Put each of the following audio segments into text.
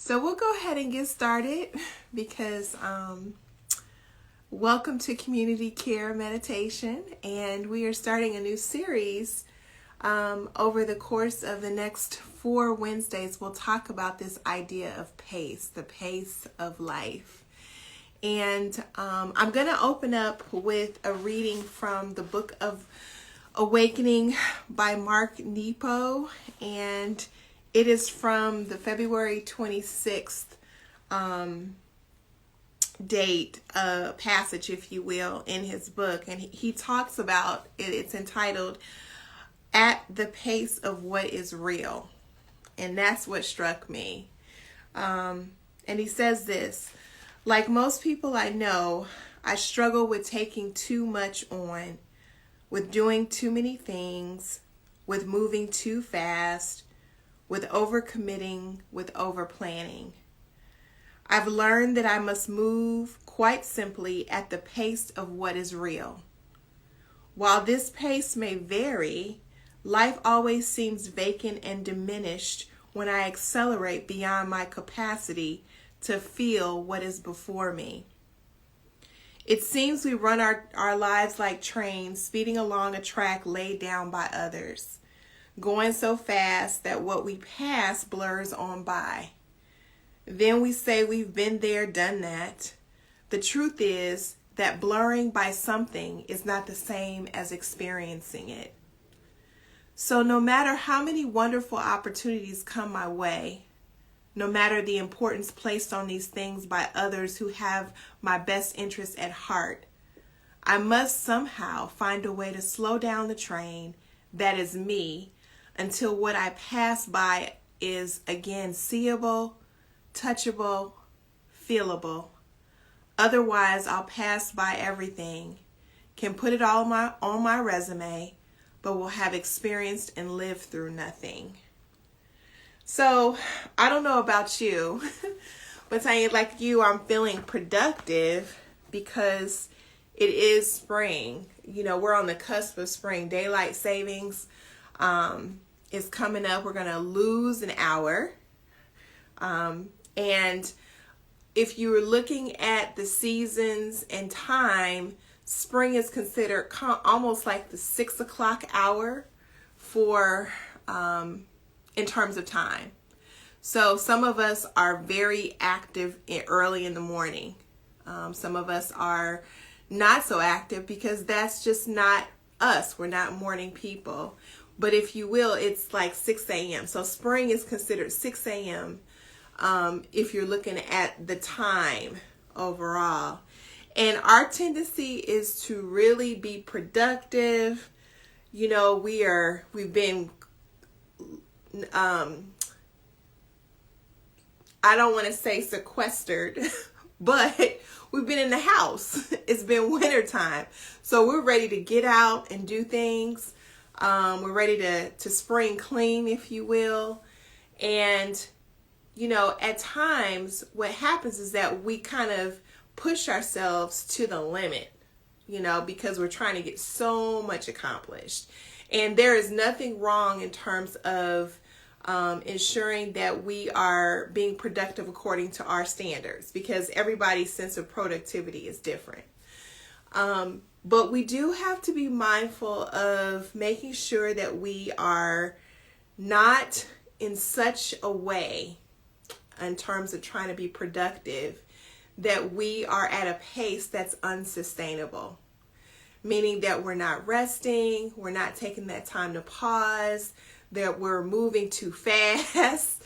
So we'll go ahead and get started because welcome to Community Care Meditation, and we are starting a new series over the course of the next 4 Wednesdays. We'll talk about this idea of pace, the pace of life. And I'm going to open up with a reading from the Book of Awakening by Mark Nepo, and it is from the February 26th date passage, if you will, in his book. And he talks about it. It's entitled, At the Pace of What is Real. And that's what struck me. And he says this: like most people I know, I struggle with taking too much on, with doing too many things, with moving too fast, with overcommitting, with overplanning. I've learned that I must move quite simply at the pace of what is real. While this pace may vary, life always seems vacant and diminished when I accelerate beyond my capacity to feel what is before me. It seems we run our lives like trains speeding along a track laid down by others, going so fast that what we pass blurs on by. Then we say we've been there, done that. The truth is that blurring by something is not the same as experiencing it. So no matter how many wonderful opportunities come my way, no matter the importance placed on these things by others who have my best interests at heart, I must somehow find a way to slow down the train that is me until what I pass by is again seeable, touchable, feelable. Otherwise, I'll pass by everything, can put it all on my resume, but will have experienced and lived through nothing. So, I don't know about you, but saying like you, I'm feeling productive because it is spring. You know, we're on the cusp of spring. Daylight savings is coming up. We're going to lose an hour. And if you were looking at the seasons and time, spring is considered almost like the 6 o'clock hour for in terms of time. So some of us are very active early in the morning. Some of us are not so active because that's just not us. We're not morning people. But if you will, it's like 6 a.m. So spring is considered 6 a.m. If you're looking at the time overall. And our tendency is to really be productive. You know, we've been I don't want to say sequestered, but we've been in the house. It's been wintertime. So we're ready to get out and do things. We're ready to spring clean, if you will. And, you know, at times what happens is that we kind of push ourselves to the limit, you know, because we're trying to get so much accomplished. And there is nothing wrong in terms of ensuring that we are being productive according to our standards, because everybody's sense of productivity is different. But we do have to be mindful of making sure that we are not in such a way in terms of trying to be productive that we are at a pace that's unsustainable. Meaning that we're not resting, we're not taking that time to pause, that we're moving too fast.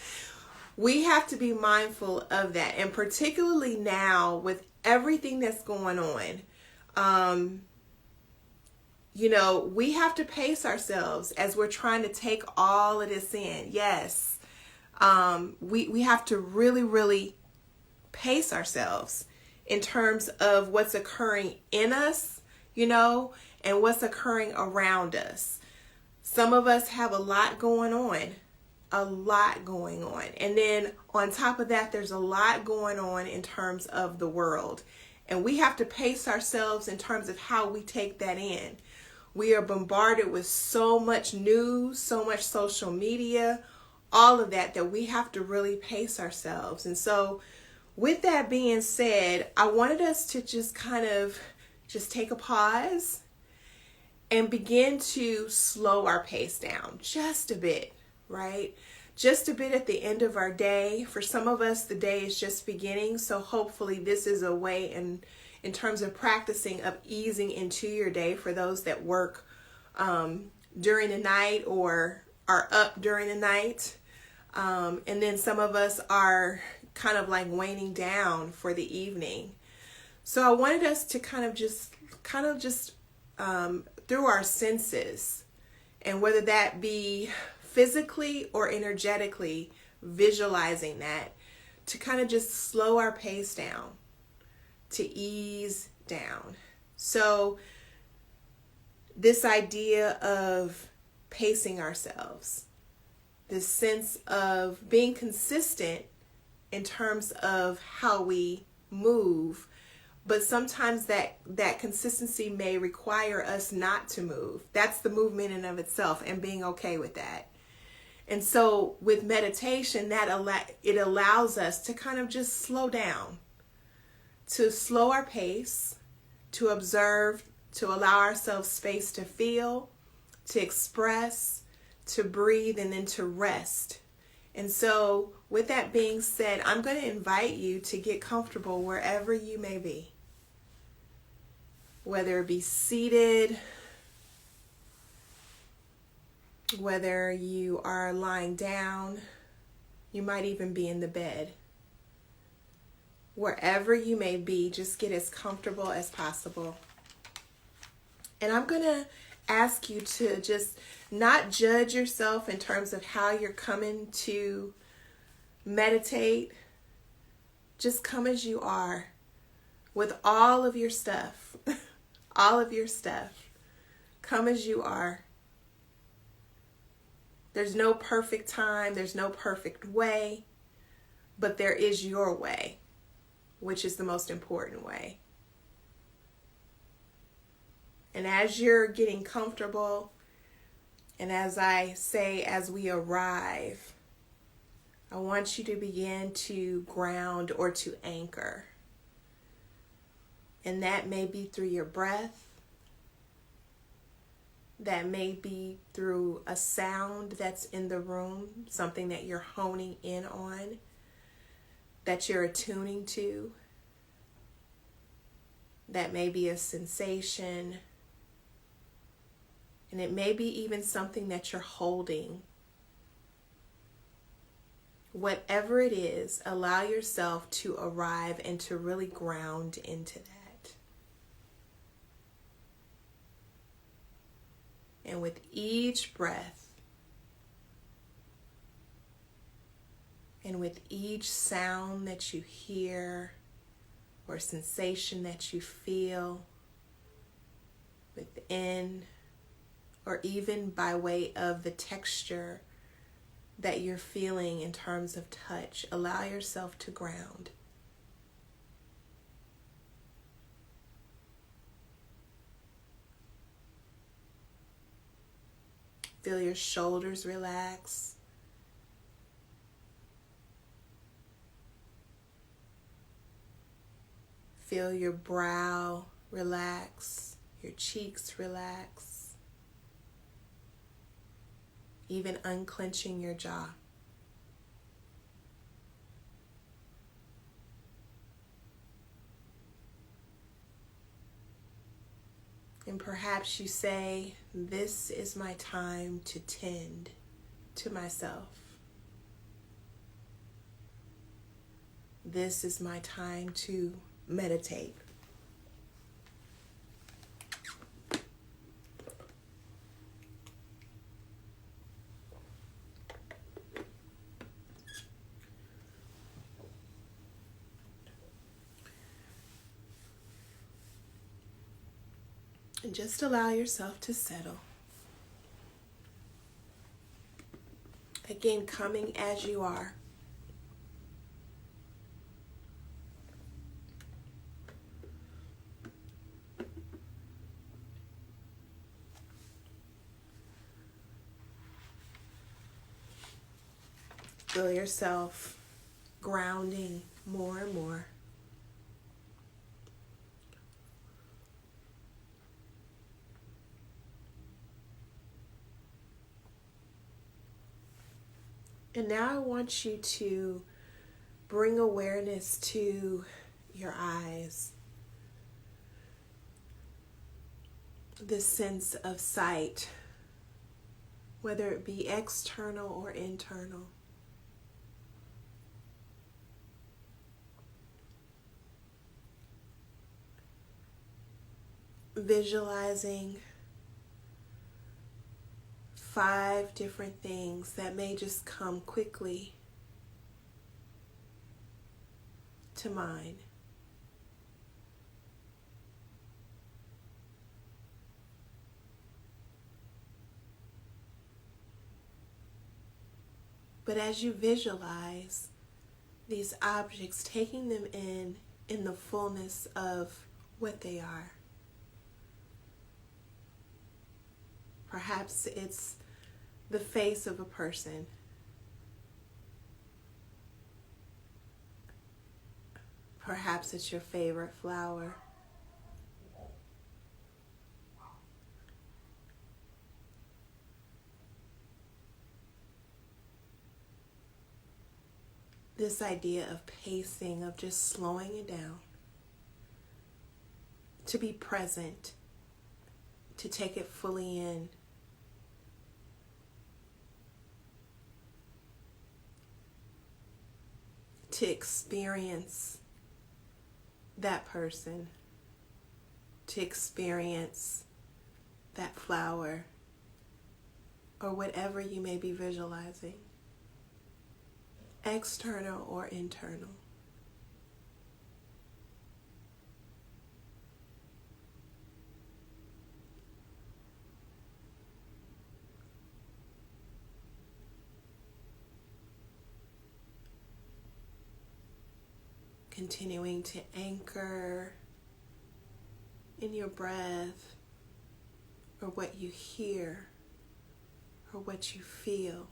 We have to be mindful of that. And particularly now with everything that's going on, you know, we have to pace ourselves as we're trying to take all of this in. Yes, we have to really, really pace ourselves in terms of what's occurring in us, you know, and what's occurring around us. Some of us have a lot going on. And then on top of that, there's a lot going on in terms of the world. And we have to pace ourselves in terms of how we take that in. We are bombarded with so much news, so much social media, all of that, that we have to really pace ourselves. And so with that being said, I wanted us to just kind of just take a pause and begin to slow our pace down just a bit, right? Just a bit at the end of our day. For some of us, the day is just beginning. So hopefully this is a way in terms of practicing of easing into your day for those that work during the night or are up during the night. And then some of us are kind of like waning down for the evening. So I wanted us to kind of just through our senses, and whether that be physically or energetically, visualizing that, to kind of just slow our pace down, to ease down. So this idea of pacing ourselves, this sense of being consistent in terms of how we move, but sometimes that consistency may require us not to move. That's the movement in of itself, and being okay with that. And so with meditation, it allows us to kind of just slow down, to slow our pace, to observe, to allow ourselves space to feel, to express, to breathe, and then to rest. And so with that being said, I'm going to invite you to get comfortable wherever you may be. Whether it be seated, whether you are lying down, you might even be in the bed. Wherever you may be, just get as comfortable as possible. And I'm going to ask you to just not judge yourself in terms of how you're coming to meditate. Just come as you are with all of your stuff. All of your stuff. Come as you are. There's no perfect time. There's no perfect way. But there is your way, which is the most important way. And as you're getting comfortable, and as I say, as we arrive, I want you to begin to ground or to anchor. And that may be through your breath. That may be through a sound that's in the room, something that you're honing in on, that you're attuning to. That may be a sensation. And it may be even something that you're holding. Whatever it is, allow yourself to arrive and to really ground into that. And with each breath, and with each sound that you hear or sensation that you feel within, or even by way of the texture that you're feeling in terms of touch, allow yourself to ground. Feel your shoulders relax. Feel your brow relax, your cheeks relax. Even unclenching your jaw. And perhaps you say, this is my time to tend to myself. This is my time to meditate. And just allow yourself to settle. Again, coming as you are. Feel yourself grounding more and more. And now I want you to bring awareness to your eyes. This sense of sight, whether it be external or internal. Visualizing 5 different things that may just come quickly to mind. But as you visualize these objects, taking them in the fullness of what they are. Perhaps it's the face of a person. Perhaps it's your favorite flower. This idea of pacing, of just slowing it down, to be present, to take it fully in. To experience that person, to experience that flower, or whatever you may be visualizing, external or internal. Continuing to anchor in your breath, or what you hear, or what you feel.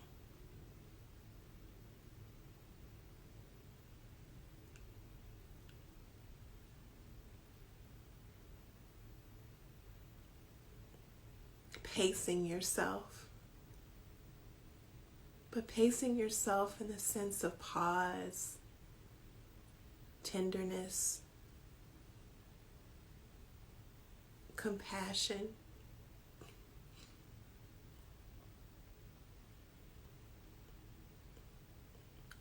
Pacing yourself, but pacing yourself in the sense of pause, tenderness, compassion,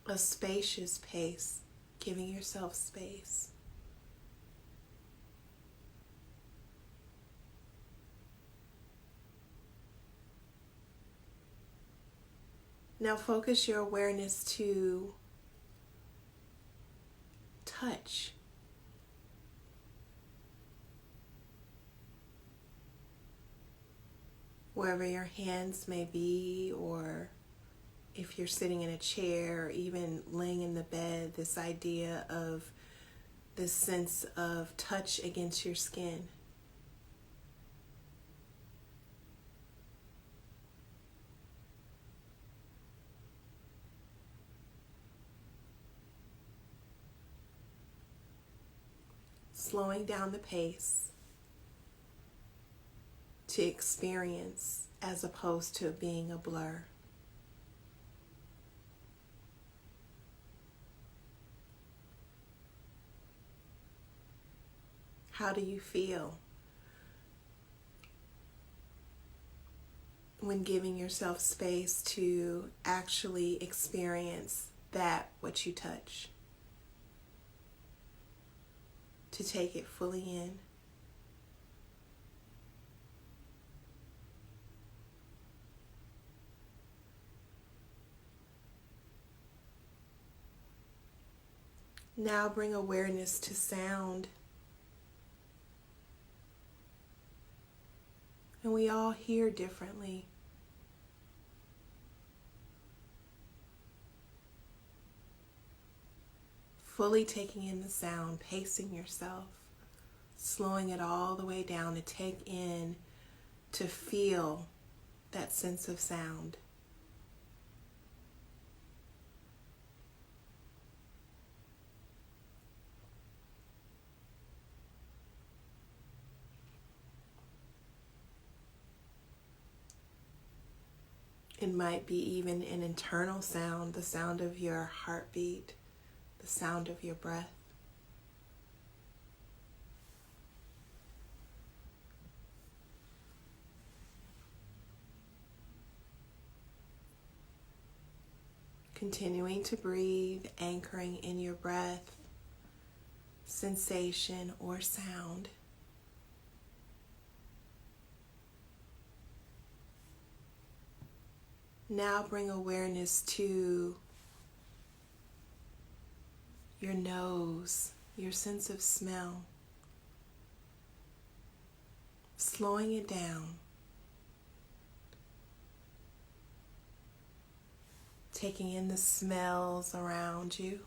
a spacious pace, giving yourself space. Now focus your awareness to touch. Wherever your hands may be, or if you're sitting in a chair, or even laying in the bed, this idea of this sense of touch against your skin. Slowing down the pace to experience as opposed to being a blur. How do you feel when giving yourself space to actually experience that what you touch? To take it fully in. Now bring awareness to sound. And we all hear differently. Fully taking in the sound, pacing yourself, slowing it all the way down to take in, to feel that sense of sound. It might be even an internal sound, the sound of your heartbeat, the sound of your breath. Continuing to breathe, anchoring in your breath, sensation or sound. Now bring awareness to your nose, your sense of smell. Slowing it down. Taking in the smells around you.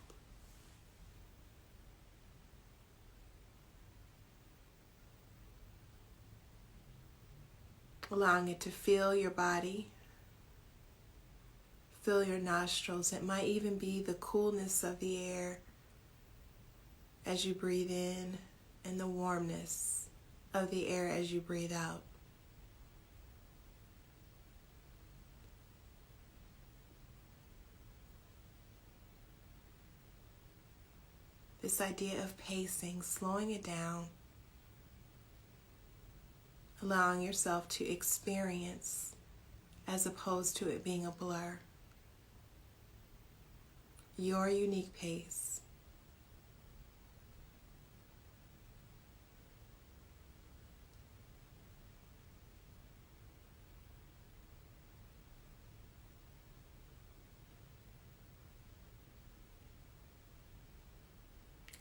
Allowing it to fill your body. Fill your nostrils. It might even be the coolness of the air as you breathe in and the warmness of the air as you breathe out. This idea of pacing, slowing it down, allowing yourself to experience as opposed to it being a blur. Your unique pace.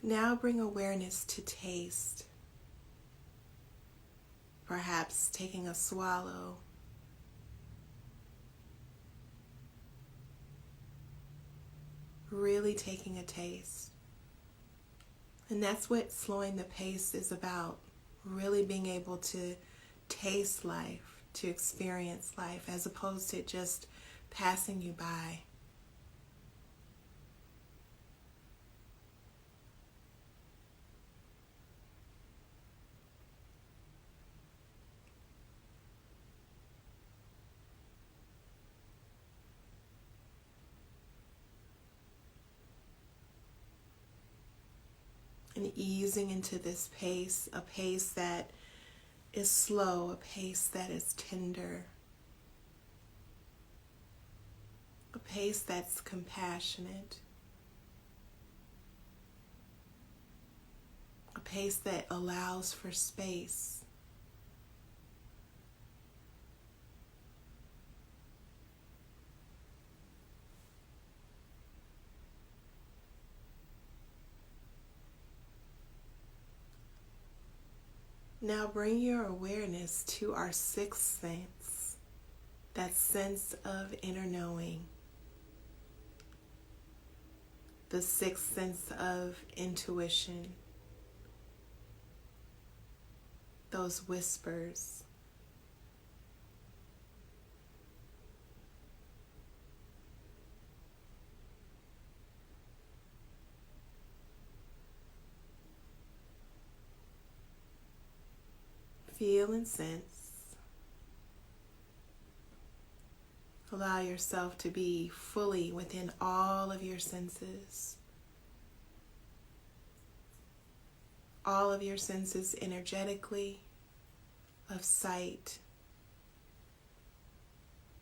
Now bring awareness to taste. Perhaps taking a swallow. Really taking a taste. And that's what slowing the pace is about. Really being able to taste life, to experience life, as opposed to just passing you by. And easing into this pace, a pace that is slow, a pace that is tender, a pace that's compassionate, a pace that allows for space. Now bring your awareness to our sixth sense, that sense of inner knowing, the sixth sense of intuition, those whispers. Feel and sense. Allow yourself to be fully within all of your senses. All of your senses energetically, of sight,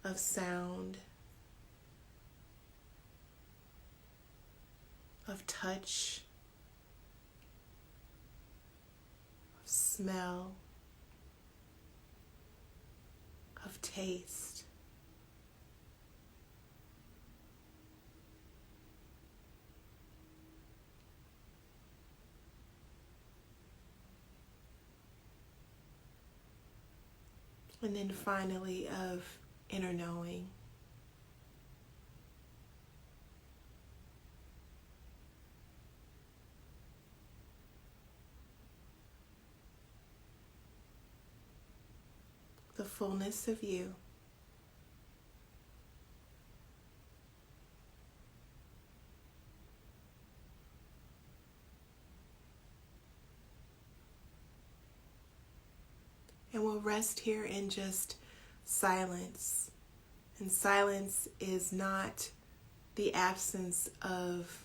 of sound, of touch, of smell, of taste. And then finally of inner knowing. The fullness of you. And we'll rest here in just silence And silence is not the absence of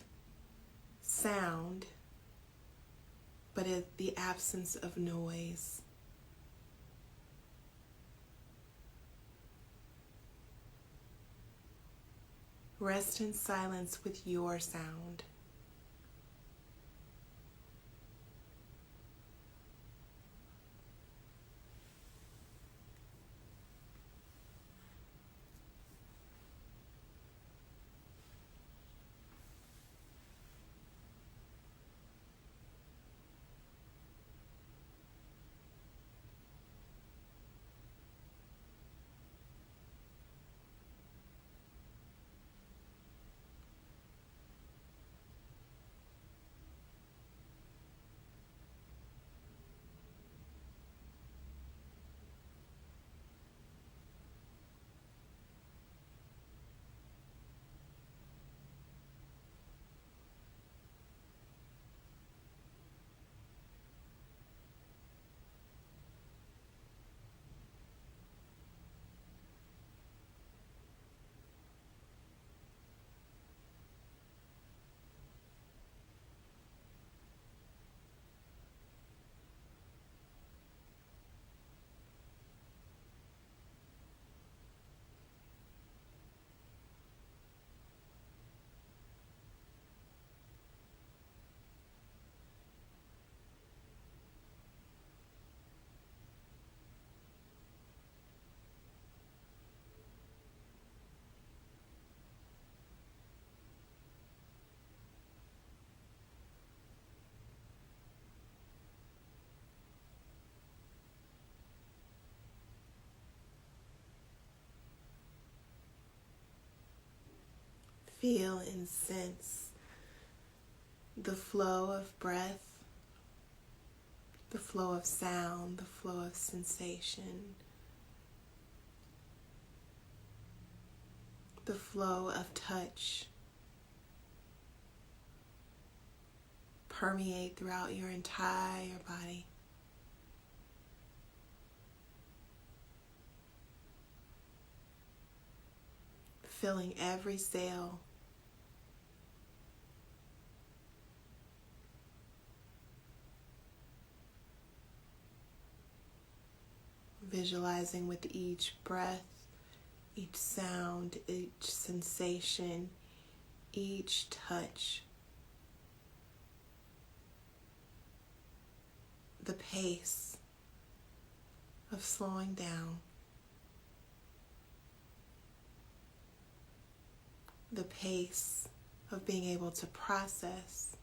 sound, but the absence of noise. Rest in silence with your sound. Feel and sense the flow of breath, the flow of sound, the flow of sensation, the flow of touch permeate throughout your entire body. Filling every cell. Visualizing with each breath, each sound, each sensation, each touch, the pace of slowing down, the pace of being able to process,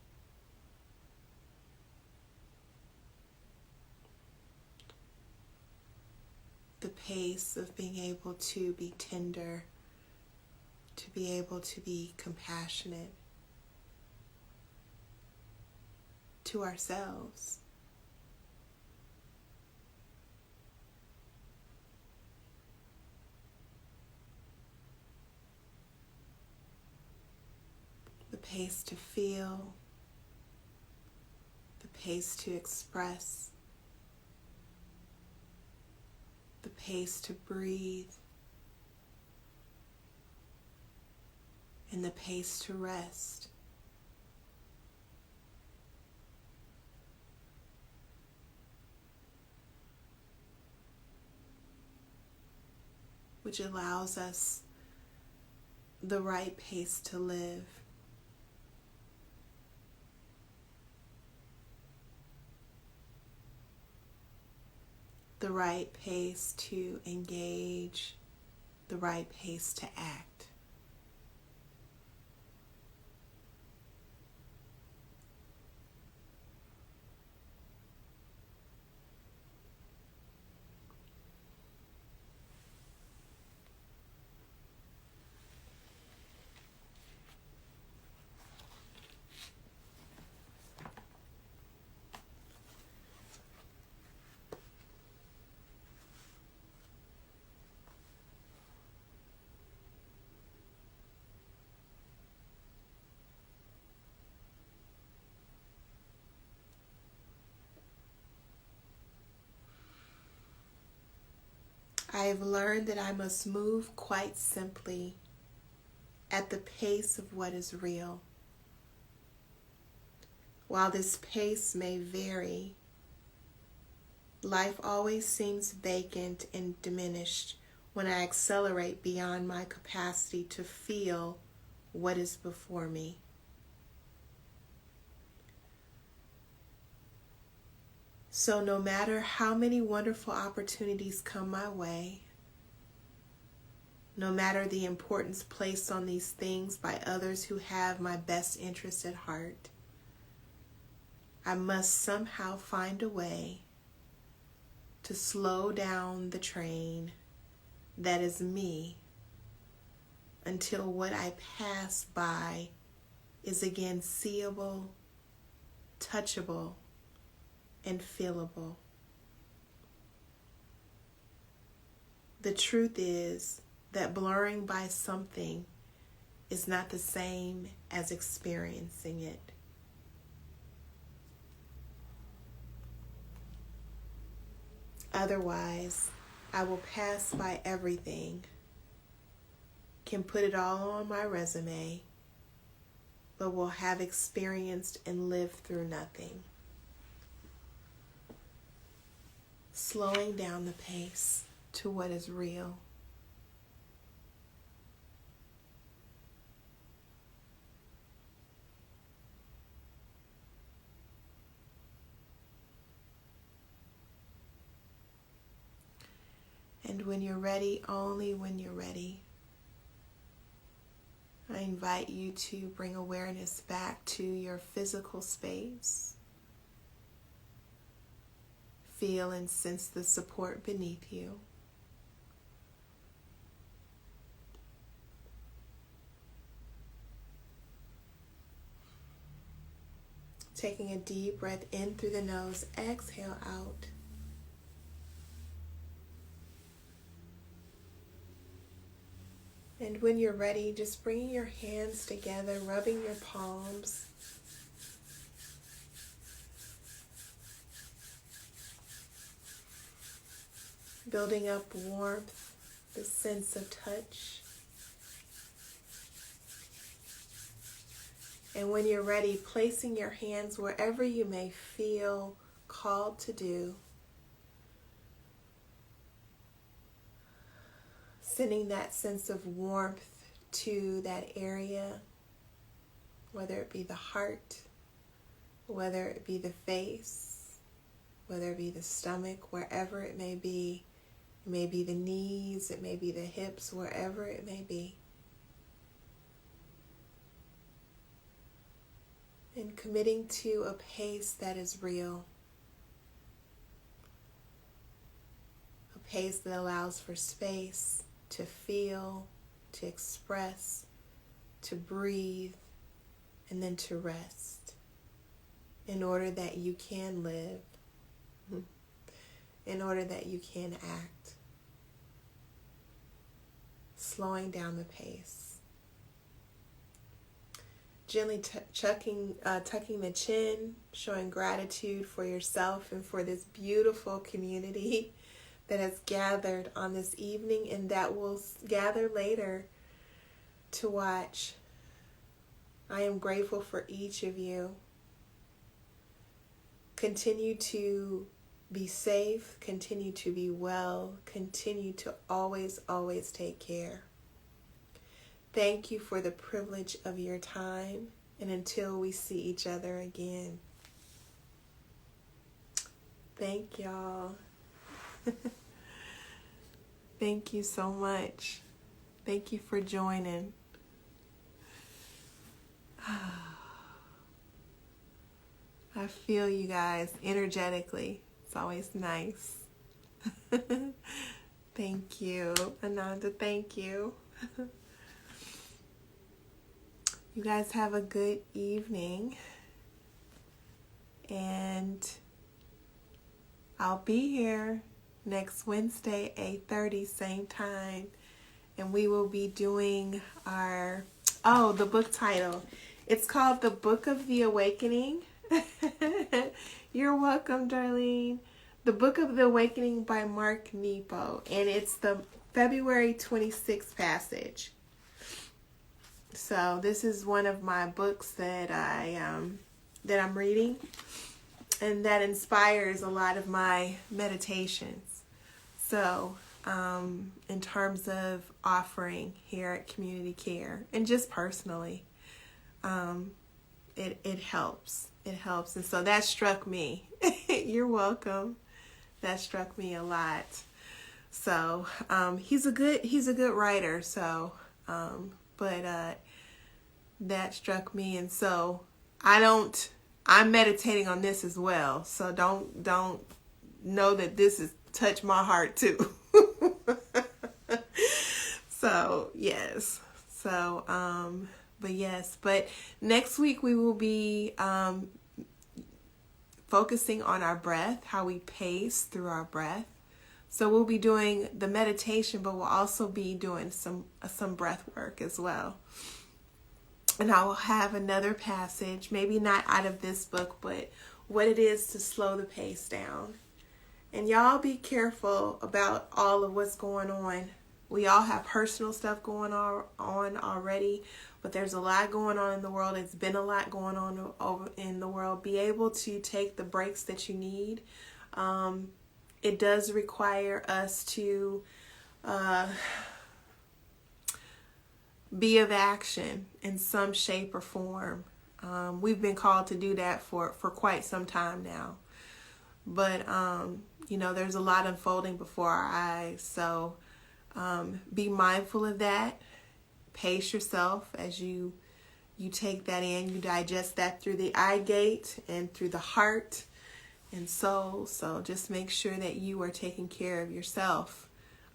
the pace of being able to be tender, to be able to be compassionate to ourselves. The pace to feel, the pace to express, the pace to breathe, and the pace to rest. Which allows us the right pace to live. The right pace to engage, the right pace to act. I have learned that I must move quite simply at the pace of what is real. While this pace may vary, life always seems vacant and diminished when I accelerate beyond my capacity to feel what is before me. So no matter how many wonderful opportunities come my way, no matter the importance placed on these things by others who have my best interest at heart, I must somehow find a way to slow down the train that is me until what I pass by is again seeable, touchable, and feelable. The truth is that blurring by something is not the same as experiencing it. Otherwise, I will pass by everything, can put it all on my resume, but will have experienced and lived through nothing. Slowing down the pace to what is real. And when you're ready, only when you're ready, I invite you to bring awareness back to your physical space. Feel and sense the support beneath you. Taking a deep breath in through the nose, exhale out. And when you're ready, just bringing your hands together, rubbing your palms. Building up warmth, the sense of touch. And when you're ready, placing your hands wherever you may feel called to do. Sending that sense of warmth to that area, whether it be the heart, whether it be the face, whether it be the stomach, wherever it may be. It may be the knees, it may be the hips, wherever it may be. And committing to a pace that is real. A pace that allows for space to feel, to express, to breathe, and then to rest in order that you can live, in order that you can act. Slowing down the pace. Gently tucking the chin, showing gratitude for yourself and for this beautiful community that has gathered on this evening and that will gather later to watch. I am grateful for each of you. Continue to be safe, continue to be well, continue to always, always take care. Thank you for the privilege of your time, and until we see each other again. Thank y'all. Thank you so much. Thank you for joining. I feel you guys energetically. It's always nice. Thank you, Ananda. Thank you. You guys have a good evening. And I'll be here next Wednesday, 8:30, same time. And we will be doing the book title. It's called The Book of the Awakening. You're welcome, Darlene. The Book of the Awakening by Mark Nepo, and it's the February 26th passage. So this is one of my books that I'm reading, and that inspires a lot of my meditations. So in terms of offering here at Community Care, and just personally, it helps. It helps, and so that struck me. You're welcome. That struck me a lot. So he's a good writer. So but that struck me, and so I'm meditating on this as well. So don't know that this has touched my heart too. So yes. So but next week we will be focusing on our breath, how we pace through our breath. So we'll be doing the meditation, but we'll also be doing some breath work as well. And I will have another passage, maybe not out of this book, but what it is to slow the pace down. And y'all be careful about all of what's going on. We all have personal stuff going on already, but there's a lot going on in the world. It's been a lot going on over in the world. Be able to take the breaks that you need. It does require us to be of action in some shape or form. We've been called to do that for quite some time now. But, there's a lot unfolding before our eyes. So be mindful of that. Pace yourself as you take that in. You digest that through the eye gate and through the heart and soul. So just make sure that you are taking care of yourself.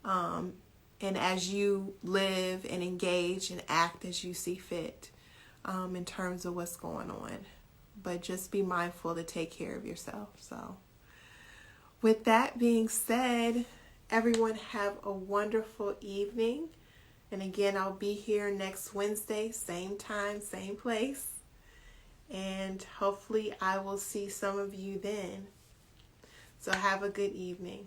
And as you live and engage and act as you see fit in terms of what's going on. But just be mindful to take care of yourself. So with that being said, everyone have a wonderful evening. And again, I'll be here next Wednesday, same time, same place. And hopefully I will see some of you then. So have a good evening.